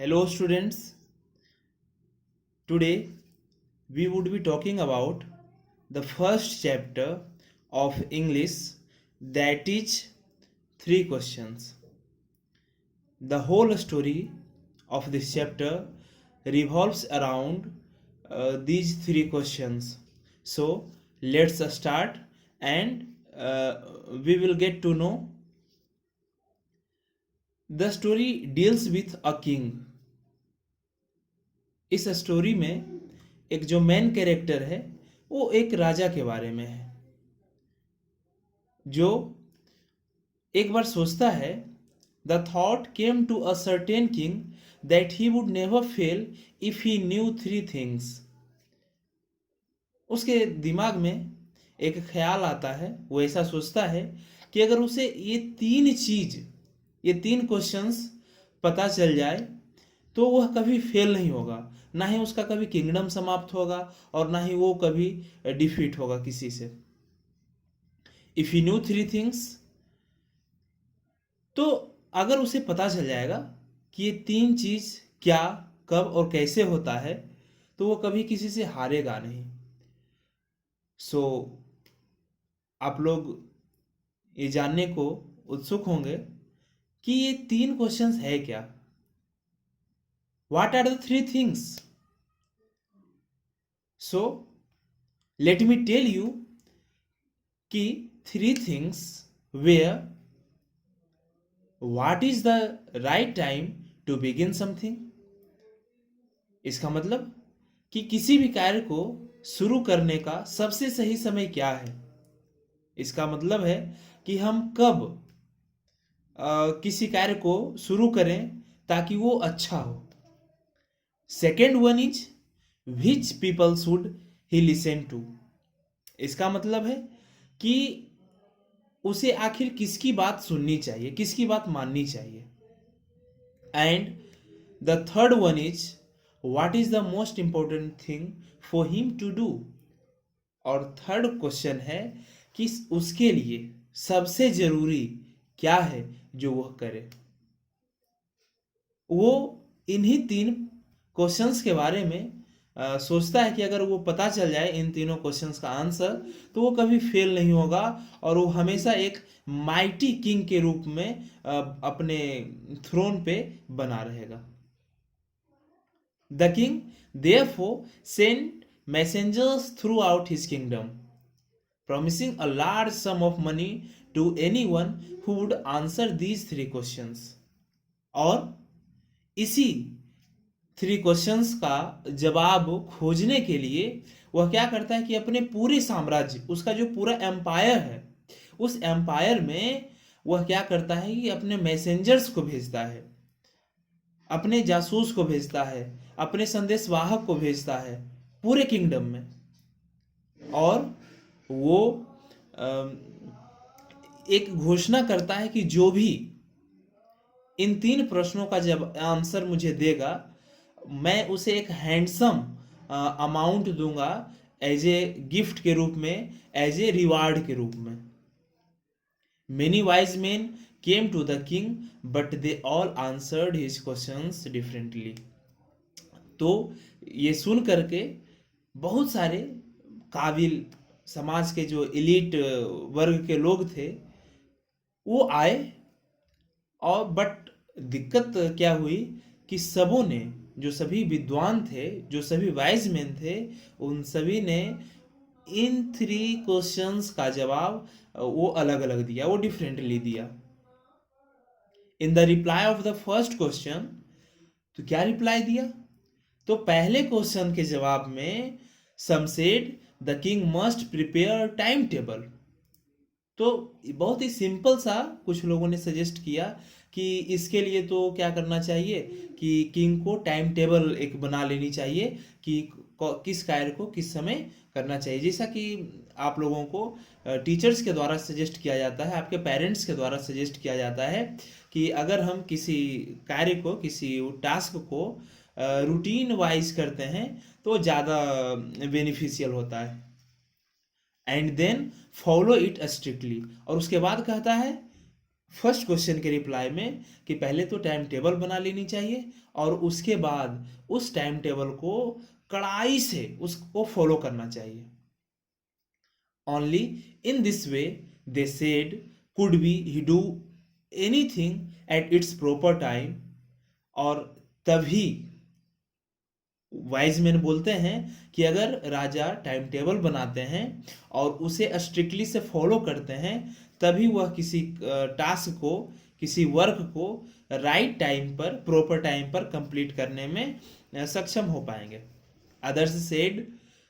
Hello students, today we would be talking about the first chapter of English, that is three questions. The whole story of this chapter revolves around these three questions. So let's start and we will get to know. The story deals with a king. इस story में एक जो main character है वो एक राजा के बारे में है जो एक बार सोचता है the thought came to a certain king that he would never fail if he knew three things. उसके दिमाग में एक ख्याल आता है, वो ऐसा सोचता है कि अगर उसे ये तीन क्वेश्चंस पता चल जाए तो वह कभी फेल नहीं होगा, ना ही उसका कभी किंगडम समाप्त होगा और ना ही वो कभी डिफीट होगा किसी से। If you new three things, तो अगर उसे पता चल जाएगा कि ये तीन चीज क्या, कब और कैसे होता है, तो वो कभी किसी से हारेगा नहीं। सो आप लोग ये जानने को उत्सुक होंगे कि ये तीन क्वेश्चंस है क्या। What are the three things? So let me tell you कि three things where what is the right time to begin something। इसका मतलब कि किसी भी कार्य को शुरू करने का सबसे सही समय क्या है। इसका मतलब है कि हम कब किसी कार्य को शुरू करें ताकि वो अच्छा हो। Second one is which people should he listen to. इसका मतलब है कि उसे आखिर किसकी बात सुननी चाहिए, किसकी बात माननी चाहिए। And the third one is what is the most important thing for him to do. और थर्ड क्वेश्चन है कि उसके लिए सबसे जरूरी क्या है जो वह करे। वो इन्हीं तीन क्वेश्चंस के बारे में सोचता है कि अगर वो पता चल जाए इन तीनों क्वेश्चंस का आंसर तो वो कभी फेल नहीं होगा और वो हमेशा एक माइटी किंग के रूप में अपने थ्रोन पे बना रहेगा। The king therefore sent messengers throughout his kingdom promising a large sum of money to anyone who would answer these three questions। और इसी थ्री क्वेश्चंस का जवाब खोजने के लिए वह क्या करता है कि अपने पूरे साम्राज्य, उसका जो पूरा एम्पायर है, उस एम्पायर में वह क्या करता है कि अपने मैसेंजर्स को भेजता है, अपने जासूस को भेजता है, अपने संदेशवाहक को भेजता है पूरे किंगडम में। और वो एक घोषणा करता है कि जो भी इन तीन प्रश्नों का जब आंसर मुझे देगा मैं उसे एक हैंडसम अमाउंट दूंगा एज ए गिफ्ट के रूप में, एज ए रिवार्ड के रूप में। Many wise men came to the king but they all answered his questions differently. तो ये सुन करके बहुत सारे काबिल समाज के जो एलिट वर्ग के लोग थे वो आए, और बट दिक्कत क्या हुई कि सबों ने, जो सभी विद्वान थे, जो सभी वाइज मैन थे, उन सभी ने इन थ्री क्वेश्चंस का जवाब वो अलग अलग दिया, वो डिफरेंटली दिया। In the reply off the first question, तो क्या रिप्लाई दिया, तो पहले क्वेश्चन के जवाब में some said the king must prepare time table. तो बहुत ही सिंपल सा कुछ लोगों ने सजेस्ट किया कि इसके लिए तो क्या करना चाहिए कि किंग को टाइम टेबल एक बना लेनी चाहिए कि किस कार्य को किस समय करना चाहिए। जैसा कि आप लोगों को टीचर्स के द्वारा सजेस्ट किया जाता है, आपके पेरेंट्स के द्वारा सजेस्ट किया जाता है कि अगर हम किसी कार्य को, किसी टास्क को रूटीन वाइज करते हैं तो ज़्यादा बेनिफिशियल होता है। And then follow it strictly, और उसके बाद कहता है फर्स्ट क्वेश्चन के रिप्लाई में कि पहले तो टाइम टेबल बना लेनी चाहिए और उसके बाद उस टाइम टेबल को कड़ाई से उसको फॉलो करना चाहिए. Only in this way, they said, could we he do anything at its proper time. और तभी वाइज मैन बोलते हैं कि अगर राजा टाइम टेबल बनाते हैं और उसे स्ट्रिक्टली से फॉलो करते हैं, तभी वह किसी टास्क को, किसी वर्क को राइट टाइम पर, प्रॉपर टाइम पर कंप्लीट करने में सक्षम हो पाएंगे. Others said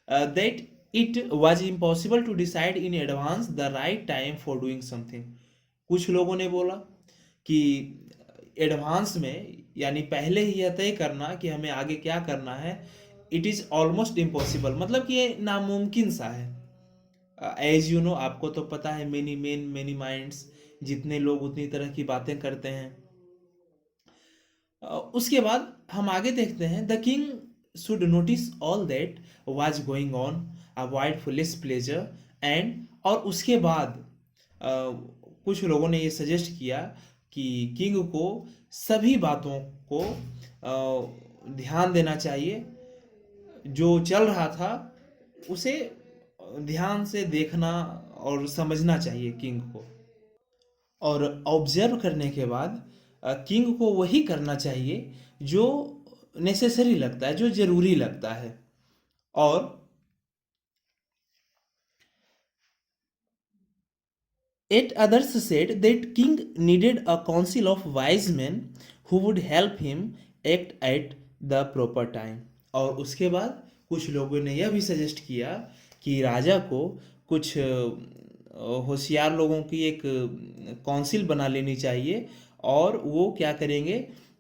that it was impossible to decide in advance the right time for doing something. कुछ लोगों ने बोला कि एडवांस में, यानी पहले ही यह तय करना कि हमें आगे क्या करना है, इट इज़ ऑलमोस्ट इम्पॉसिबल, मतलब कि ये नामुमकिन सा है. एज यू नो, आपको तो पता है, मेनी मेन मेनी माइंड्स, जितने लोग उतनी तरह की बातें करते हैं. उसके बाद हम आगे देखते हैं. The king should notice all that was going on, avoid foolish pleasure and. और उसके बाद कुछ लोगों ने ये सजेस्ट किया कि किंग को सभी बातों को ध्यान देना चाहिए, जो चल रहा था उसे ध्यान से देखना और समझना चाहिए किंग को. और ऑब्जर्व करने के बाद किंग को वही करना चाहिए जो नेसेसरी लगता है, जो जरूरी लगता है. और yet others said that king needed a council of wise men who would help him act at the proper time. और उसके बाद कुछ लोगों ने यह भी सजेस्ट किया कि राजा को कुछ होशियार लोगों की एक काउंसिल बना लेनी चाहिए और वो क्या करेंगे,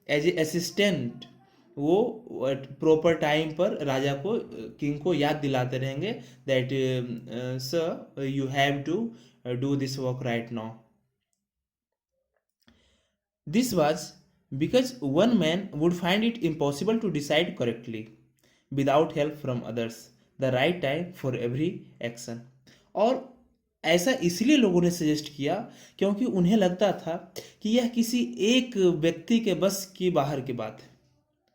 एज ए असिस्टेंट वो प्रॉपर टाइम पर राजा को, किंग को याद दिलाते रहेंगे that sir you have to do this work right now. This was because one man would find it impossible to decide correctly without help from others the right time for every action. और ऐसा इसलिए लोगों ने suggest किया क्योंकि उन्हें लगता था कि यह किसी एक व्यक्ति के बस की बाहर की बात है,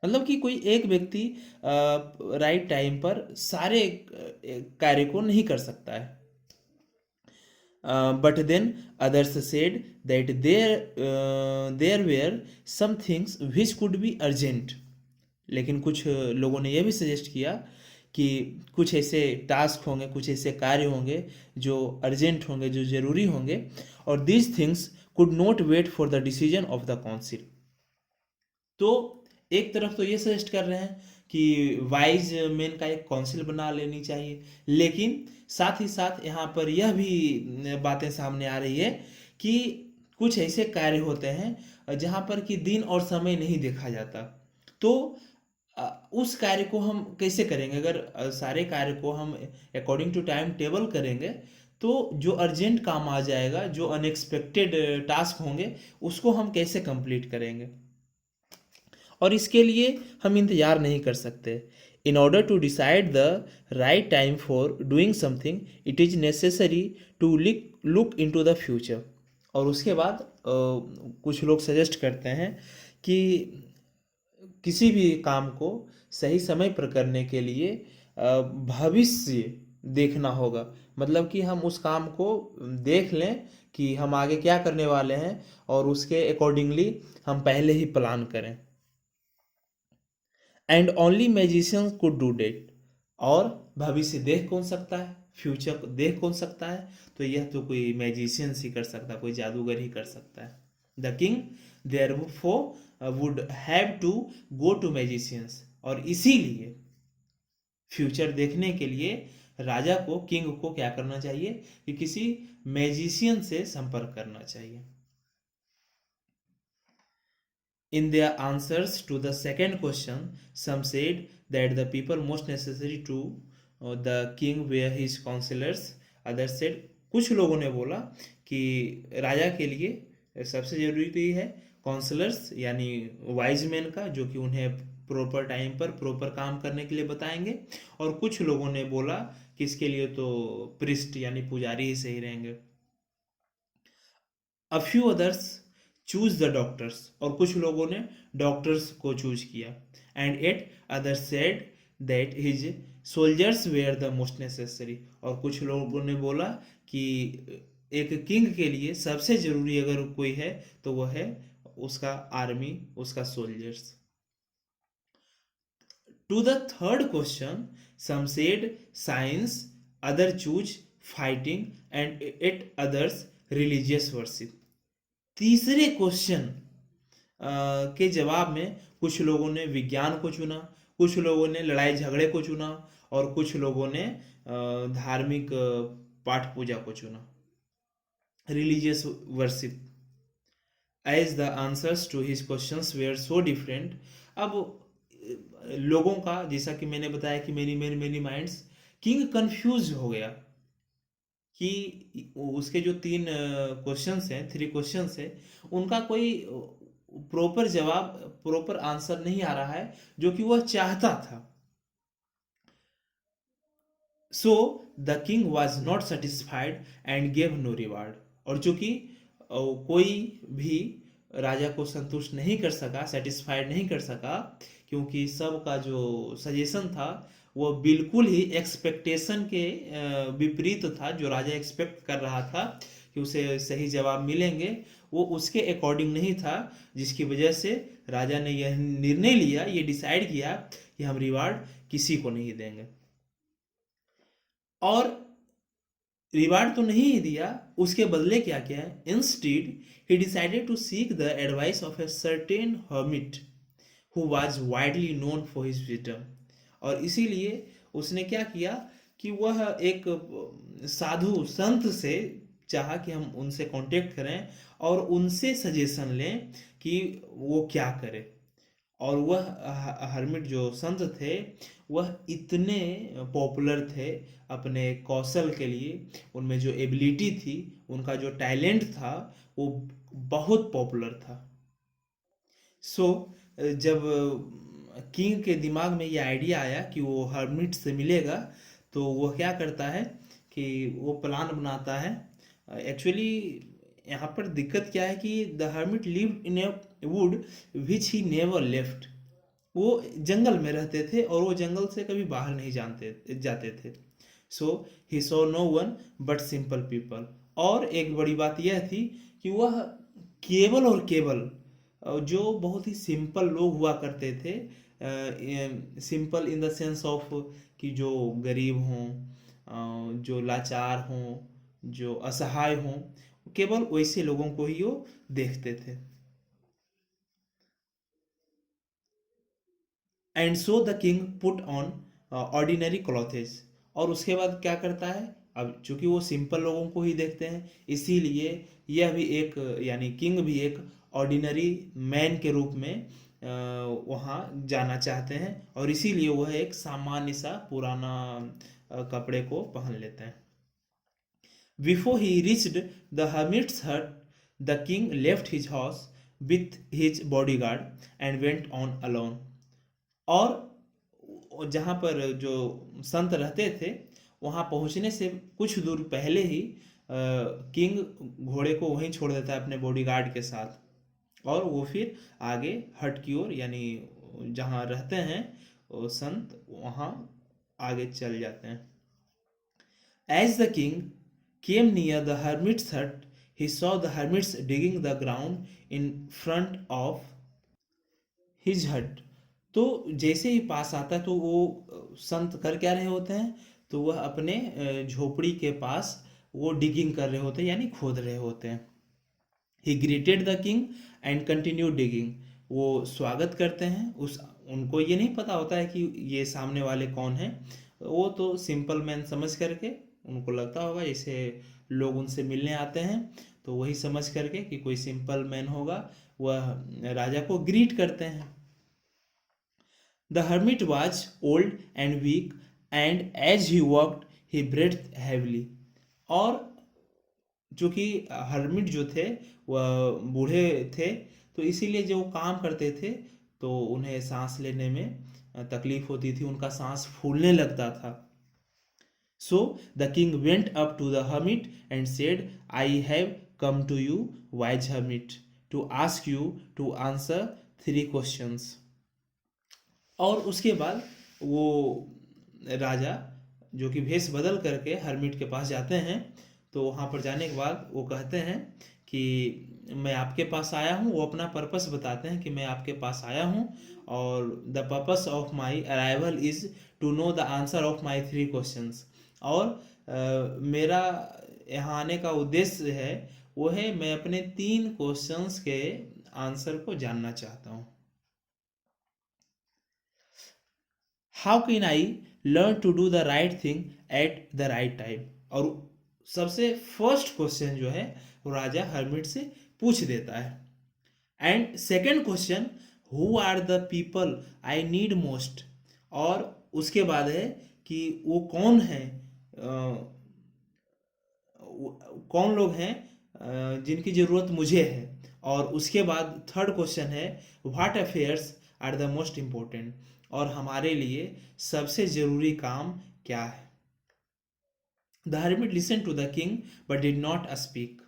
मतलब कि कोई एक व्यक्ति राइट टाइम पर सारे कार्य को नहीं कर सकता है. But then others said that there were some things which could be urgent. लेकिन कुछ लोगों ने यह भी सजेस्ट किया कि कुछ ऐसे टास्क होंगे, कुछ ऐसे कार्य होंगे जो अर्जेंट होंगे, जो जरूरी होंगे, और these things could not wait for the decision of the council. तो एक तरफ तो ये सजेस्ट कर रहे हैं कि वाइज मैन का एक काउंसिल बना लेनी चाहिए, लेकिन साथ ही साथ यहाँ पर यह भी बातें सामने आ रही है कि कुछ ऐसे कार्य होते हैं जहाँ पर कि दिन और समय नहीं देखा जाता. तो उस कार्य को हम कैसे करेंगे? अगर सारे कार्य को हम अकॉर्डिंग टू टाइम टेबल करेंगे तो जो अर्जेंट काम आ जाएगा, जो अनएक्सपेक्टेड टास्क होंगे, उसको हम कैसे कंप्लीट करेंगे? और इसके लिए हम इंतज़ार नहीं कर सकते. In order to decide the right time for doing something it is necessary to look into the future. और उसके बाद कुछ लोग सजेस्ट करते हैं कि किसी भी काम को सही समय पर करने के लिए भविष्य देखना होगा, मतलब कि हम उस काम को देख लें कि हम आगे क्या करने वाले हैं और उसके अकॉर्डिंगली हम पहले ही प्लान करें. And only magicians could do that. और भविष्य देख कौन सकता है, फ्यूचर देख कौन सकता है? तो यह तो कोई मैजिशियंस ही कर सकता है, कोई जादूगर ही कर सकता है. The king therefore would have to go to magicians. और इसीलिए फ्यूचर देखने के लिए राजा को, किंग को क्या करना चाहिए कि किसी मैजिशियन से संपर्क करना चाहिए. In their answers to the second question, some said that the people most necessary to the king were his counselors. Others said, कुछ लोगों ने बोला कि राजा के लिए सबसे जरूरी है काउंसलर्स, यानी वाइज मैन का, जो कि उन्हें प्रॉपर टाइम पर प्रॉपर काम करने के लिए बताएंगे. और कुछ लोगों ने बोला कि इसके लिए तो प्रिस्ट यानी पुजारी ही सही रहेंगे. A few others choose the doctors, और कुछ लोगों ने डॉक्टर्स को चूज किया। And yet others said that his soldiers were the most necessary, और कुछ लोगों ने बोला कि एक किंग के लिए सबसे जरूरी अगर कोई है तो वह है उसका आर्मी, उसका soldiers. To the third question, some said science, others choose fighting, and yet others religious worship. तीसरे क्वेश्चन के जवाब में कुछ लोगों ने विज्ञान को चुना, कुछ लोगों ने लड़ाई झगड़े को चुना, और कुछ लोगों ने धार्मिक पाठ पूजा को चुना, religious worship. As the answers to his questions were so different. अब लोगों का, जैसा कि मैंने बताया कि many many many minds, king confuse हो गया कि उसके जो तीन क्वेश्चंस हैं, थ्री क्वेश्चंस हैं, उनका कोई प्रॉपर जवाब, प्रॉपर आंसर नहीं आ रहा है जो कि वह चाहता था। So the king was not satisfied and gave no reward. और चूंकि कोई भी राजा को संतुष्ट नहीं कर सका, सेटिस्फाइड नहीं कर सका, क्योंकि सबका जो सजेशन था वो बिल्कुल ही एक्सपेक्टेशन के विपरीत था। जो राजा एक्सपेक्ट कर रहा था कि उसे सही जवाब मिलेंगे, वो उसके अकॉर्डिंग नहीं था, जिसकी वजह से राजा ने यह निर्णय लिया, ये डिसाइड किया कि हम रिवार्ड किसी को नहीं देंगे। और रिवार्ड तो नहीं ही दिया, उसके बदले क्या किया है, instead he decided to seek the advice of a certain hermit who was widely known for his wisdom. और इसीलिए उसने क्या किया कि वह एक साधु संत से चाहा कि हम उनसे कांटेक्ट करें और उनसे सजेशन लें कि वो क्या करे। और वह हर्मिट जो संत थे वह इतने पॉपुलर थे अपने कौशल के लिए, उनमें जो एबिलिटी थी, उनका जो टैलेंट था, वो बहुत पॉपुलर था। सो जब किंग के दिमाग में ये आइडिया आया कि वो हर्मिट से मिलेगा, तो वो क्या करता है कि वो प्लान बनाता है। एक्चुअली यहाँ पर दिक्कत क्या है कि the hermit lived in A would which he never left. वो जंगल में रहते थे और वो जंगल से कभी बाहर नहीं जाते थे। So he saw no one but simple people. और एक बड़ी बात यह थी कि वह केवल और केवल जो बहुत ही सिंपल लोग हुआ करते थे, simple in the sense of कि जो गरीब हों, जो लाचार हों, जो असहाय हों, केवल वैसे लोगों को ही वो देखते थे। And so the king put on ordinary clothes. और उसके बाद क्या करता है, अब चूंकि वो सिंपल लोगों को ही देखते हैं, इसीलिए यह भी एक, यानी किंग भी एक ऑर्डिनरी मैन के रूप में वहाँ जाना चाहते हैं, और इसीलिए वह एक सामान्य सा पुराना कपड़े को पहन लेते हैं। Before he reached the hermit's hut, the king left his house with his bodyguard and went on alone। और जहाँ पर जो संत रहते थे, वहाँ पहुँचने से कुछ दूर पहले ही किंग घोड़े को वहीं छोड़ देता है अपने बॉडीगार्ड के साथ, और वो फिर आगे हट की ओर, यानी जहाँ रहते हैं वो संत, वहाँ आगे चल जाते हैं। As the king came near the hermit's hut, he saw the hermits digging the ground in front of his hut। तो जैसे ही पास आता है तो वो संत कर क्या रहे होते हैं, तो वह अपने झोपड़ी के पास वो डिगिंग कर रहे होते हैं, यानी खोद रहे होते हैं। ही greeted the king and continue digging. वो स्वागत करते हैं, उनको ये नहीं पता होता है कि ये सामने वाले कौन हैं, वो तो सिंपल मैन समझ करके, उनको लगता होगा जैसे लोग उनसे मिलने आते हैं, तो वही समझ करके कि कोई सिंपल मैन होगा, वह राजा को ग्रीट करते हैं। The hermit was old and weak, and as he walked, he breathed heavily। और चूंकि हर्मिट जो थे वह बूढ़े थे, तो इसीलिए जो काम करते थे तो उन्हें सांस लेने में तकलीफ होती थी, उनका सांस फूलने लगता था। So the king went up to the hermit and said, I have come to you, wise hermit, to ask you to answer 3 questions. और उसके बाद वो राजा जो कि भेष बदल करके हर्मिट के पास जाते हैं, तो वहाँ पर जाने के बाद वो कहते हैं कि मैं आपके पास आया हूँ। वो अपना पर्पस बताते हैं कि मैं आपके पास आया हूँ और the purpose of my arrival is to know the answer of my 3 questions. और मेरा यहाँ आने का उद्देश्य है वो है मैं अपने 3 क्वेश्चंस के आंसर को जानना चाहता हूँ। How can I learn to do the right thing at the right time. और सबसे फर्स्ट क्वेश्चन जो है वो राजा हर्मिट से पूछ देता है। And second question, who are the people I need most. और उसके बाद है कि वो कौन है, कौन लोग हैं जिनकी ज़रूरत मुझे है। और उसके बाद थर्ड क्वेश्चन है, what affairs are the most important. और हमारे लिए सबसे ज़रूरी काम क्या है। The hermit listen to the king but did not speak.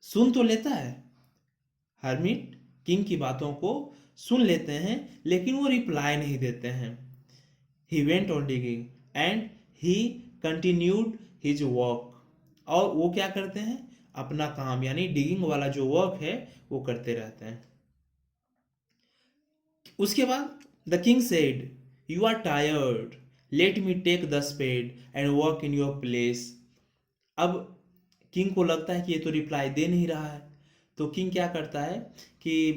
सुन तो लेता है हर्मिट, किंग की बातों को सुन लेते हैं, लेकिन वो रिप्लाई नहीं देते हैं। He went on digging and he continued his work. और वो क्या करते हैं, अपना काम यानी डिगिंग वाला जो वर्क है वो करते रहते हैं। उसके बाद the king said, you are tired, let me take the spade and work in your place. अब किंग को लगता है कि ये तो रिप्लाई दे नहीं रहा है, तो किंग क्या करता है कि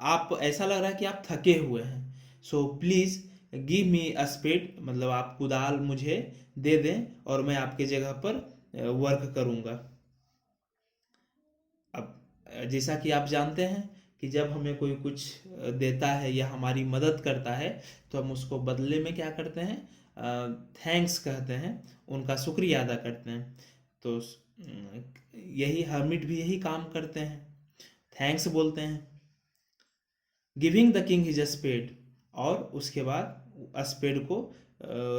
आप ऐसा लग रहा है कि आप थके हुए हैं, so please give me a spade, मतलब आप कुदाल मुझे दे दें और मैं आपके जगह पर वर्क करूँगा। अब जैसा कि आप जानते हैं कि जब हमें कोई कुछ देता है या हमारी मदद करता है तो हम उसको बदले में क्या करते हैं, थैंक्स कहते हैं, उनका शुक्रिया अदा करते हैं। तो यही हर्मिट भी यही काम करते हैं, थैंक्स बोलते हैं। Giving the king his spade, और उसके बाद स्पेड को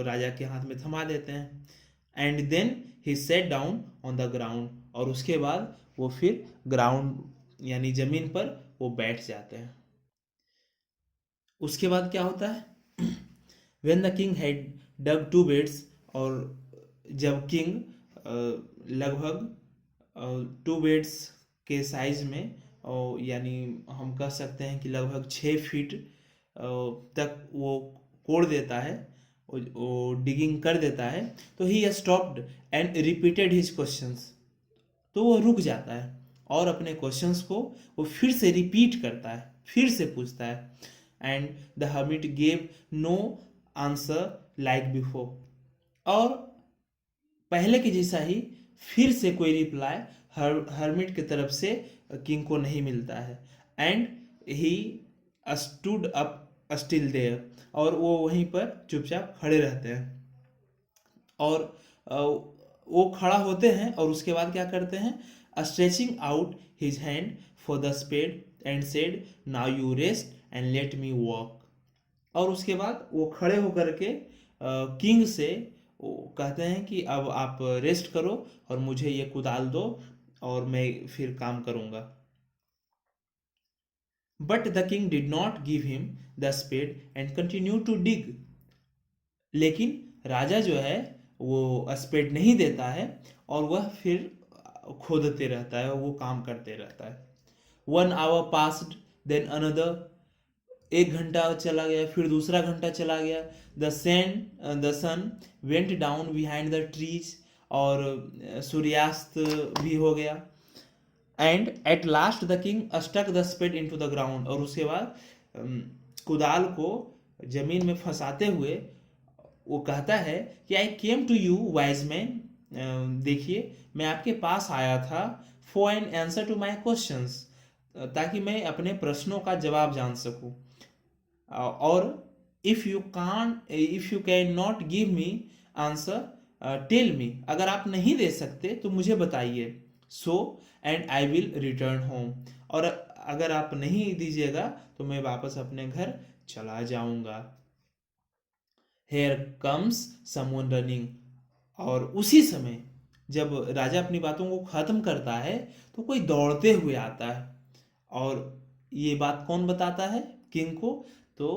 राजा के हाथ में थमा देते हैं। And then he sat down on the ground, और उसके बाद वो फिर ग्राउंड यानी जमीन पर वो बैठ जाते हैं। उसके बाद क्या होता है, when the king had dug 2 beds, और जब किंग लगभग 2 बेड्स के साइज में, और यानी हम कह सकते हैं कि लगभग 6 फीट तक वो कोड़ देता है, वो डिगिंग कर देता है, तो he stopped and repeated his questions. तो वो रुक जाता है और अपने क्वेश्चंस को वो फिर से रिपीट करता है, फिर से पूछता है। And the hermit gave no answer like before, और पहले के जैसा ही फिर से कोई रिप्लाई हर्मिट की तरफ से किंग को नहीं मिलता है। And he stood up still there, और वो वहीं पर चुपचाप खड़े रहते हैं। और वो खड़ा होते हैं और उसके बाद क्या करते हैं, stretching out his hand for the spade and said, now you rest and let me work. और उसके बाद वो खड़े होकर के किंग से वो कहते हैं कि अब आप रेस्ट करो और मुझे ये कुदाल दो और मैं फिर काम करूँगा। But the king did not give him the spade and continue to dig. लेकिन राजा जो है वो स्पेड नहीं देता है और वह फिर खोदते रहता है, वो काम करते रहता है। 1 hour passed, देन अनदर, 1 घंटा चला गया, फिर दूसरा घंटा चला गया। The sun went down behind the trees, और सूर्यास्त भी हो गया। And at last the king stuck the spade into the ground, और उसके बाद कुदाल को जमीन में फंसाते हुए वो कहता है कि I came to you wise man, देखिए मैं आपके पास आया था for an answer to my questions, ताकि मैं अपने प्रश्नों का जवाब जान सकूं। और if you can not give me answer tell me, अगर आप नहीं दे सकते तो मुझे बताइए। So and I will return home, और अगर आप नहीं दीजिएगा तो मैं वापस अपने घर चला जाऊंगा। हेयर कम्स समवन रनिंग, और उसी समय जब राजा अपनी बातों को खत्म करता है तो कोई दौड़ते हुए आता है, और ये बात कौन बताता है किंग को? तो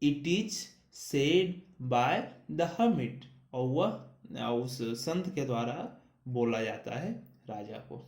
it is said by the hermit, और वह उस संत के द्वारा बोला जाता है राजा को।